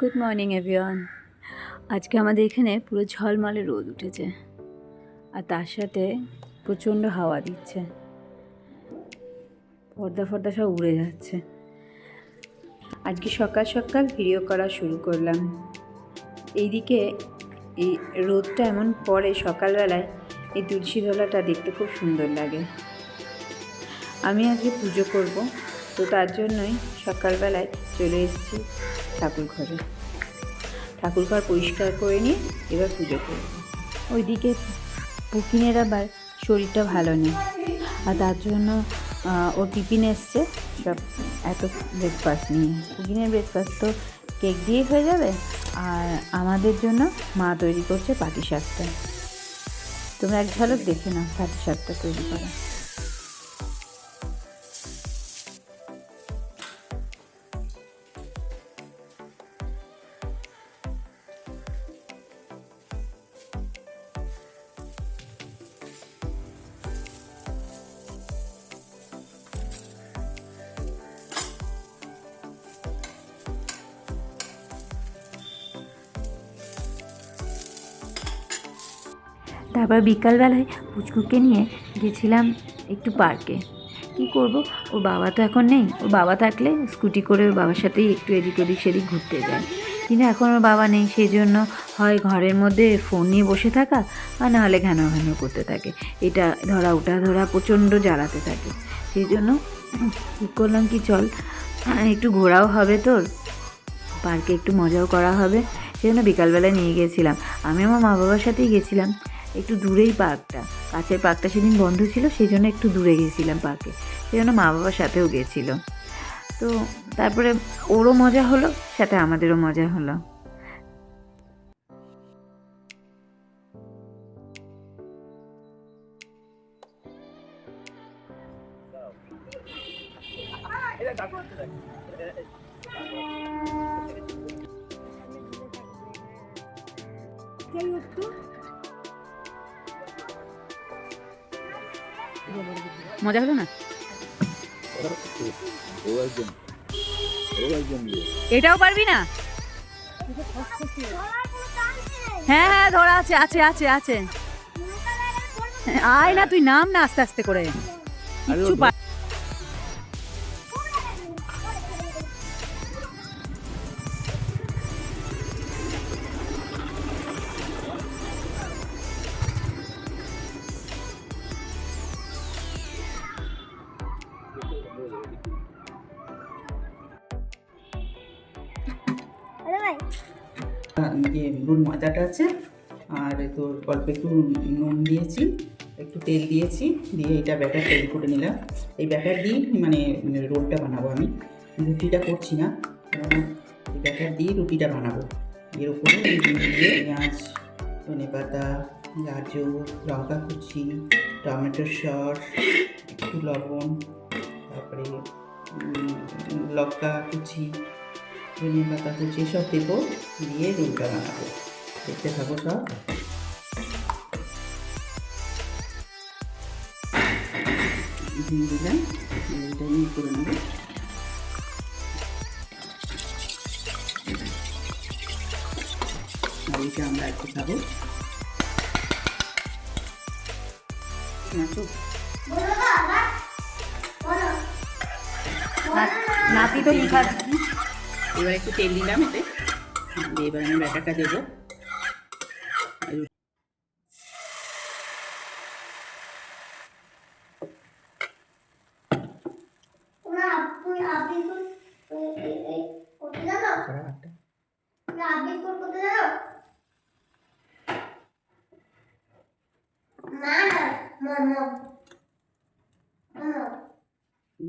Good morning everyone. আজকে আমাদের এখানে পুরো ঝলমলে রোদ উঠেছে আর তার সাথে প্রচণ্ড হাওয়া দিচ্ছে, পর্দা ফর্দা সব উড়ে যাচ্ছে। আজকে সকাল সকাল ভিডিও করা শুরু করলাম। এইদিকে এই রোদটা এমন পড়ে সকালবেলায়, এই তুলসীতলাটা দেখতে খুব সুন্দর লাগে। আমি আজকে পুজো করব, তো তার জন্যই সকালবেলায় চলে এসেছি ঠাকুর ঘরে। ঠাকুর ঘর পরিষ্কার করে নিয়ে এবার পুজো করব। ওইদিকে পুকিনের আবার শরীরটা ভালো নেই, আর তার জন্য ও টিফিন এসছে সব এত ব্রেকফাস্ট নিয়ে। পুকিনের ব্রেকফাস্ট তো কেক দিয়েই হয়ে যাবে, আর আমাদের জন্য মা তৈরি করছে পাটিসাপটা। তোমরা এক ঝলক দেখে নাও পাটিসাপটা তৈরি করা। তারপর বিকালবেলায় পুচকুকে নিয়ে গেছিলাম একটু পার্কে। কী করব, ওর বাবা তো এখন নেই। ওর বাবা থাকলে স্কুটি করে ওর বাবার সাথেই একটু এদিক ওদিক সেদিক ঘুরতে যায়, কিন্তু এখন ওর বাবা নেই। সেই জন্য হয় ঘরের মধ্যে ফোন নিয়ে বসে থাকা, আর নাহলে ঘ্যানো ঘ্যানো করতে থাকে, এটা ধরা ওটা ধরা প্রচণ্ড জ্বালাতে থাকে। সেই জন্য ঠিক করলাম কি চল একটু ঘোরাও হবে, তোর পার্কে একটু মজাও করা হবে। সেই জন্য বিকালবেলায় নিয়ে গেছিলাম। আমি আমার মা বাবার সাথেই গেছিলাম। একটু দূরেই পার্কটা, কাছের পার্কটা সেদিন বন্ধ ছিল, সেই জন্য একটু দূরে গেছিলাম পার্কে। সেই জন্য মা বাবার সাথেও গেছিল। তো তারপরে ওরও মজা হলো, সাথে আমাদেরও মজা হলো। মজা হলো না? এটাও পারবি না? হ্যাঁ হ্যাঁ, ধরা আছে, আছে আছে আছে। আয় না, তুই নাম না আস্তে আস্তে করে। কিচ্ছু রুল ময়দাটা আছে, আর তোর অল্প একটু নুন দিয়েছি, একটু তেল দিয়েছি, দিয়ে এটা ব্যাটার তৈরি করে নিলাম। এই ব্যাটার দিয়ে মানে রোলটা বানাবো। আমি রুটিটা করছি না, এই ব্যাটার দিয়ে রুটিটা বানাবো। এর উপরে দিয়ে পেঁয়াজ, ধনে পাতা, গাজর, লঙ্কা কুচি, টমেটোর সস, একটু লবণ, তারপরে লঙ্কা কুচি, ধনিয়া পাতা কুচি সব দেবো, দিয়ে রোলটা বানাবো। দেখতে থাকো সব। দিয়ে দিলাম, এটা নিয়ে করে নেবো। আর এইটা আমরা একটু খাবো। নাতি তো লিখা। এবার একটু তেল দিলাম এতে, দিয়ে এবার আমি ব্যাটারটা দেবো।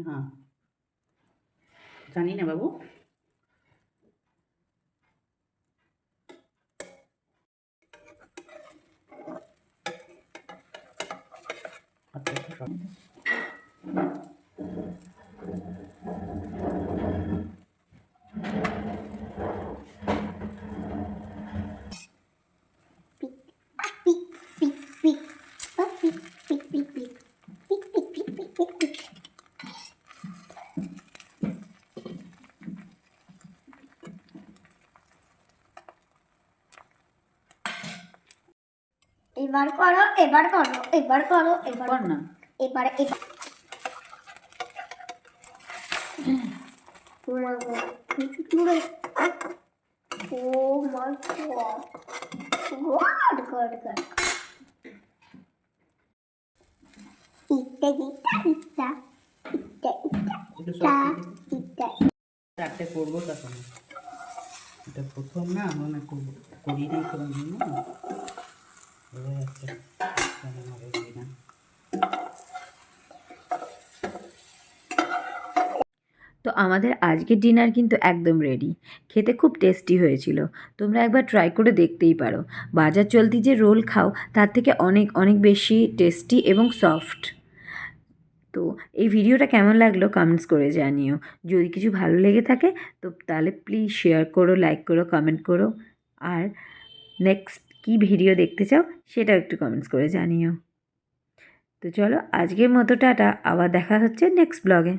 না জানি না বাবু। এবার করো, এবার করো, এবার করো, এবার কর না। এবার এবার Oh my god. Oh my god. God. Itta. একটু চারটে করবো তখন এটা প্রথম না আমরা করি নাই কোনো দিন না বোঝা যাচ্ছে কেমন হবে কিনা। তো আমাদের আজকের ডিনার কিন্তু একদম রেডি। খেতে খুব টেস্টি হয়েছিল। তোমরা একবার ট্রাই করে দেখতেই পারো। বাজার চলতি যে রোল খাও তার থেকে অনেক অনেক বেশি টেস্টি এবং সফট। তো এই ভিডিওটা কেমন লাগলো কমেন্টস করে জানিও। যদি কিছু ভালো লেগে থাকে তো তাহলে প্লিজ শেয়ার করো, লাইক করো, কমেন্ট করো। আর নেক্সট কী ভিডিও দেখতে চাও সেটাও একটু কমেন্টস করে জানিও। তো চলো আজকের মতো টাটা, আবার দেখা হচ্ছে নেক্সট ব্লগে।